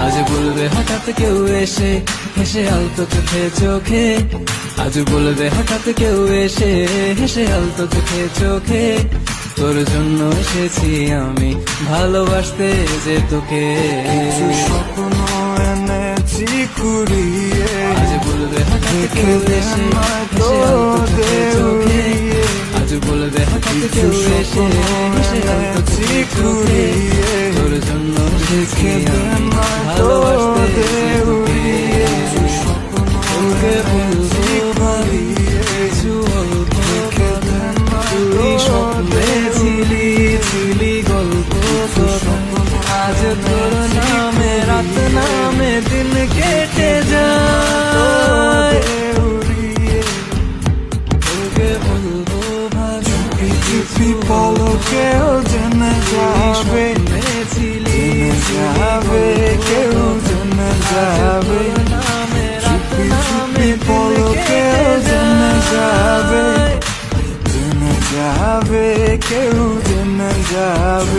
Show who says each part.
Speaker 1: আজ বলবে হঠাৎ কেউ এসে হেসে আলতো চোখে চোখে, আজ বলবে হঠাৎ কেউ এসে হেসে আলতো চোখে চোখে, তোর জন্য এসেছি আমি ভালোবাসতে যে তোকে।
Speaker 2: কিছু স্বপ্ন এনেছি কুড়িয়ে,
Speaker 1: আজ বলবে হঠাৎ কেউ এসে হেসে আলতো চোখে চোখে, আজ বলবে হঠাৎ কেউ এসে হেসে আলতো চোখে চোখে, তোর জন্য এসেছি আমি ভালোবাসতে যে তোকে। তোকে বলবো ভাবি কিছু অল্প কথা, তুই স্বপ্নে ছিলি ছিলি গল্প কথা, আজ তোর নামে রাত নামে দিন কেটে যায়। তোকে বলবো ভাবি
Speaker 2: চুপি পলকেও জেনে যাবে,
Speaker 1: ছিলি
Speaker 2: যাবে কেউ জেনে যাবে, চুপি চুপি পলকেও জেনে যাবে, জেনে যাবে কেউ জেনে যাবে।